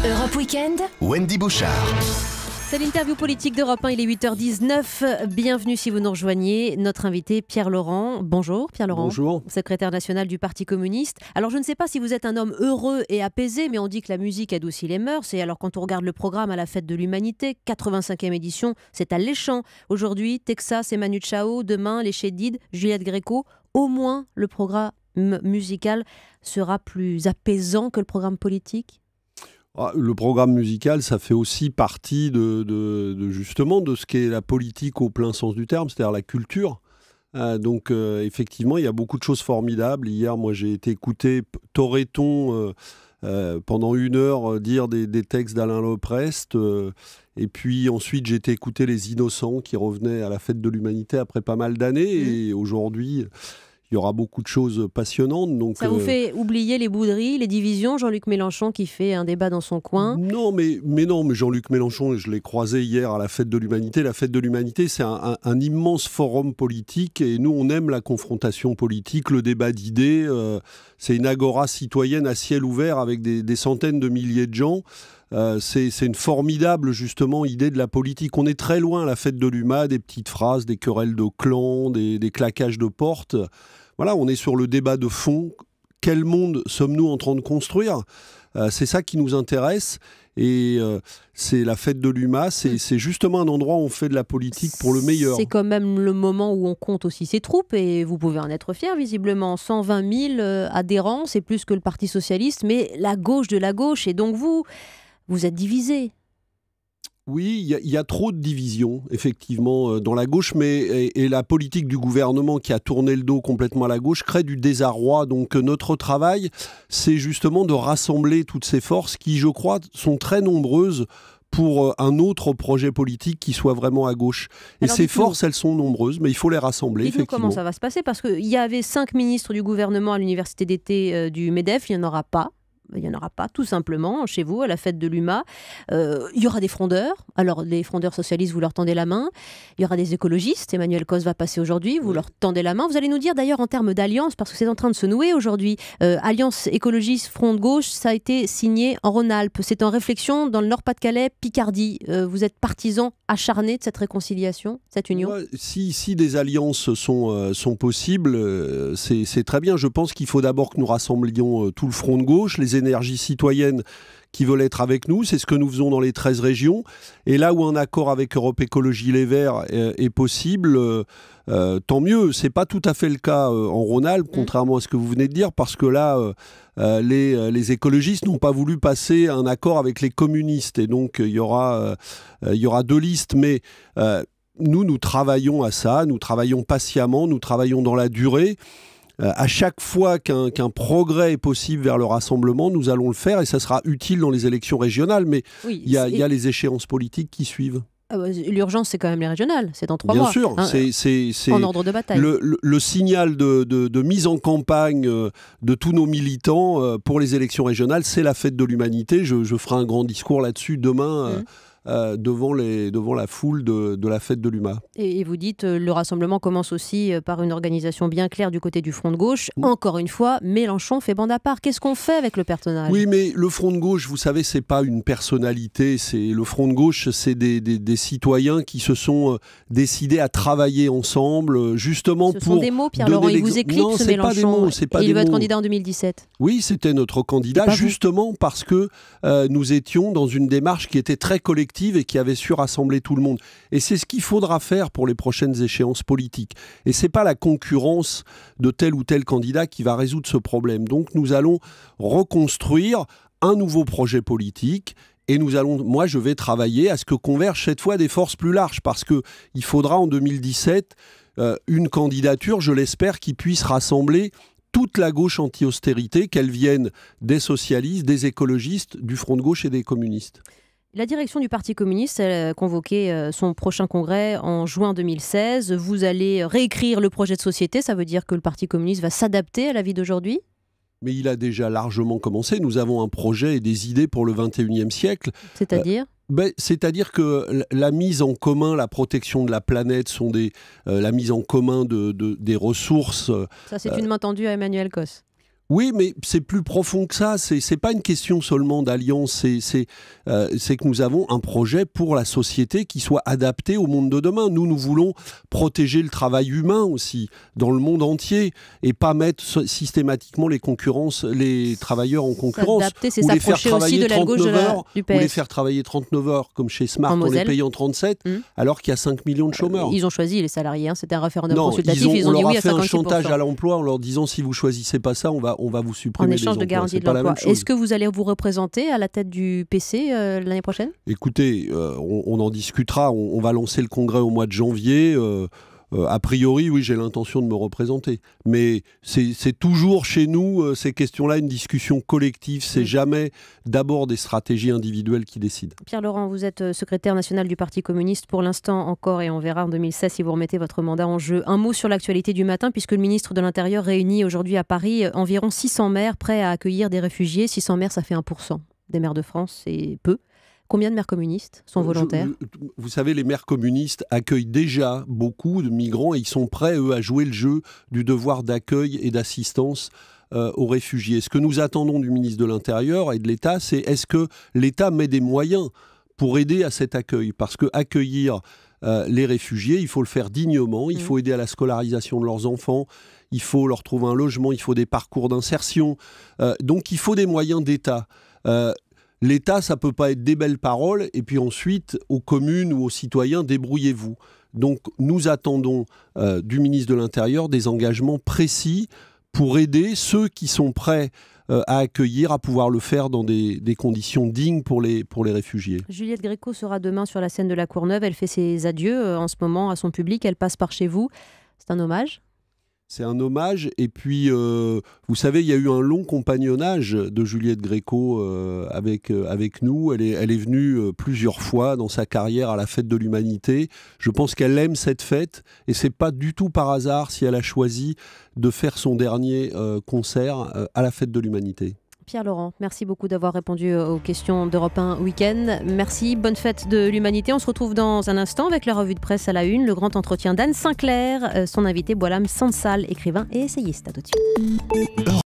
Europe Weekend, Wendy Bouchard. C'est l'interview politique d'Europe 1, il est 8h19. Bienvenue si vous nous rejoignez. Notre invité Pierre Laurent. Bonjour Pierre Laurent. Bonjour. Secrétaire national du Parti communiste. Alors je ne sais pas si vous êtes un homme heureux et apaisé, mais on dit que la musique adoucit les mœurs. Et alors quand on regarde le programme à la Fête de l'Humanité, 85e édition, c'est alléchant. Aujourd'hui, Texas et Manu Chao. Demain, les Chédides, Juliette Gréco. Au moins, le programme musical sera plus apaisant que le programme politique ? Le programme musical, ça fait aussi partie justement de ce qu'est la politique au plein sens du terme, c'est-à-dire la culture. Donc effectivement, il y a beaucoup de choses formidables. Hier, moi, j'ai été écouter Torreton pendant 1 heure dire des textes d'Alain Loprest. Et puis ensuite, j'ai été écouter Les Innocents qui revenaient à la Fête de l'Humanité après pas mal d'années. Et aujourd'hui, il y aura beaucoup de choses passionnantes. Donc, ça vous fait oublier les bouderies, les divisions, Jean-Luc Mélenchon qui fait un débat dans son coin ? Non, mais Jean-Luc Mélenchon, je l'ai croisé hier à la Fête de l'Humanité. La Fête de l'Humanité, c'est un immense forum politique et nous, on aime la confrontation politique, le débat d'idées. C'est une agora citoyenne à ciel ouvert avec des centaines de milliers de gens. C'est une formidable, justement, idée de la politique. On est très loin à la Fête de l'Huma, des petites phrases, des querelles de clans, des claquages de portes. Voilà, on est sur le débat de fond. Quel monde sommes-nous en train de construire ? C'est ça qui nous intéresse. Et c'est la Fête de l'Huma, c'est justement un endroit où on fait de la politique pour le meilleur. C'est quand même le moment où on compte aussi ses troupes et vous pouvez en être fier visiblement. 120 000 adhérents, c'est plus que le Parti Socialiste, mais la gauche de la gauche. Et donc vous êtes divisés. Oui, il y a trop de divisions, effectivement, dans la gauche, et la politique du gouvernement qui a tourné le dos complètement à la gauche crée du désarroi. Donc notre travail, c'est justement de rassembler toutes ces forces qui, je crois, sont très nombreuses pour un autre projet politique qui soit vraiment à gauche. Et ces forces, elles sont nombreuses, mais il faut les rassembler, effectivement. Dites-nous comment ça va se passer ? Parce qu'il y avait 5 ministres du gouvernement à l'université d'été du MEDEF, il n'y en aura pas. Il n'y en aura pas, tout simplement, chez vous, à la Fête de l'Huma. Il y aura des frondeurs. Alors, les frondeurs socialistes, vous leur tendez la main. Il y aura des écologistes. Emmanuel Cos va passer aujourd'hui. Vous leur tendez la main. Vous allez nous dire, d'ailleurs, en termes d'alliance, parce que c'est en train de se nouer aujourd'hui, Alliance écologiste Front de gauche, ça a été signé en Rhône-Alpes. C'est en réflexion dans le Nord-Pas-de-Calais, Picardie. Vous êtes partisan acharné de cette réconciliation, cette union ? Si des alliances sont possibles, c'est très bien. Je pense qu'il faut d'abord que nous rassemblions tout le Front de gauche, les énergies citoyennes qui veulent être avec nous. C'est ce que nous faisons dans les 13 régions. Et là où un accord avec Europe Écologie Les Verts est possible, tant mieux. Ce n'est pas tout à fait le cas en Rhône-Alpes, contrairement à ce que vous venez de dire, parce que là, les écologistes n'ont pas voulu passer un accord avec les communistes. Et donc, il y aura 2 listes. Mais nous travaillons à ça, nous travaillons patiemment, nous travaillons dans la durée. À chaque fois qu'un progrès est possible vers le rassemblement, nous allons le faire et ça sera utile dans les élections régionales. Mais il y a les échéances politiques qui suivent. L'urgence, c'est quand même les régionales, c'est dans 3 mois. Bien sûr, c'est en ordre de bataille. Le signal de mise en campagne de tous nos militants pour les élections régionales, c'est la Fête de l'Humanité. Je ferai un grand discours là-dessus demain. Devant la foule de la Fête de l'Huma. Et vous dites, le rassemblement commence aussi par une organisation bien claire du côté du Front de gauche. Encore une fois, Mélenchon fait bande à part. Qu'est-ce qu'on fait avec le personnage ? Oui, mais le Front de gauche, vous savez, c'est pas une personnalité. Le Front de gauche, c'est des citoyens qui se sont décidés à travailler ensemble, justement pour... Ce sont des mots, Pierre Laurent, il vous éclipse, non, Mélenchon. Et il veut être candidat en 2017. Oui, c'était notre candidat, justement parce que nous étions dans une démarche qui était très collective et qui avait su rassembler tout le monde. Et c'est ce qu'il faudra faire pour les prochaines échéances politiques. Et c'est pas la concurrence de tel ou tel candidat qui va résoudre ce problème. Donc nous allons reconstruire un nouveau projet politique et moi je vais travailler à ce que convergent cette fois des forces plus larges parce qu'il faudra en 2017 une candidature, je l'espère, qui puisse rassembler toute la gauche anti-austérité, qu'elle vienne des socialistes, des écologistes, du Front de gauche et des communistes. La direction du Parti communiste a convoqué son prochain congrès en juin 2016. Vous allez réécrire le projet de société. Ça veut dire que le Parti communiste va s'adapter à la vie d'aujourd'hui ? Mais il a déjà largement commencé. Nous avons un projet et des idées pour le 21e siècle. C'est-à-dire c'est-à-dire que la mise en commun, la protection de la planète, la mise en commun des ressources. Ça, c'est une main tendue à Emmanuel Cos. Oui, mais c'est plus profond que ça. C'est pas une question seulement d'alliance. C'est que nous avons un projet pour la société qui soit adapté au monde de demain. Nous voulons protéger le travail humain aussi dans le monde entier et pas mettre systématiquement les travailleurs en concurrence. C'est s'approcher aussi de la gauche du PS. Ou les faire travailler 39 heures comme chez Smart en les payant 37 alors qu'il y a 5 millions de chômeurs. Ils ont choisi les salariés. C'était un référendum consultatif. Ils ont dit oui à 56%. On leur a fait un chantage à l'emploi en leur disant si vous choisissez pas ça, on va vous supprimer en échange des de garantie de l'emploi. Est-ce que vous allez vous représenter à la tête du PC l'année prochaine? Écoutez, on en discutera. On va lancer le congrès au mois de janvier. A priori, oui, j'ai l'intention de me représenter. Mais c'est toujours chez nous, ces questions-là, une discussion collective. C'est jamais d'abord des stratégies individuelles qui décident. Pierre Laurent, vous êtes secrétaire national du Parti communiste pour l'instant encore, et on verra en 2016 si vous remettez votre mandat en jeu. Un mot sur l'actualité du matin, puisque le ministre de l'Intérieur réunit aujourd'hui à Paris environ 600 maires prêts à accueillir des réfugiés. 600 maires, ça fait 1% des maires de France, c'est peu. Combien de maires communistes sont volontaires? Vous savez, les maires communistes accueillent déjà beaucoup de migrants et ils sont prêts, eux, à jouer le jeu du devoir d'accueil et d'assistance aux réfugiés. Ce que nous attendons du ministre de l'Intérieur et de l'État, c'est est-ce que l'État met des moyens pour aider à cet accueil? Parce que accueillir les réfugiés, il faut le faire dignement, il faut aider à la scolarisation de leurs enfants, il faut leur trouver un logement, il faut des parcours d'insertion. Donc il faut des moyens d'État. L'État, ça ne peut pas être des belles paroles, et puis ensuite, aux communes ou aux citoyens, débrouillez-vous. Donc, nous attendons du ministre de l'Intérieur des engagements précis pour aider ceux qui sont prêts à accueillir, à pouvoir le faire dans des conditions dignes pour les réfugiés. Juliette Gréco sera demain sur la scène de la Courneuve. Elle fait ses adieux en ce moment à son public. Elle passe par chez vous. C'est un hommage ? C'est un hommage, et puis vous savez, il y a eu un long compagnonnage de Juliette Gréco avec nous. Elle est venue plusieurs fois dans sa carrière à la Fête de l'Humanité. Je pense qu'elle aime cette fête, et c'est pas du tout par hasard si elle a choisi de faire son dernier concert à la Fête de l'Humanité. Pierre Laurent, merci beaucoup d'avoir répondu aux questions d'Europe 1 Week-end. Merci, bonne fête de l'Humanité. On se retrouve dans un instant avec la revue de presse à la une, le grand entretien d'Anne Sinclair, son invité Boualem Sansal, écrivain et essayiste. À tout de suite.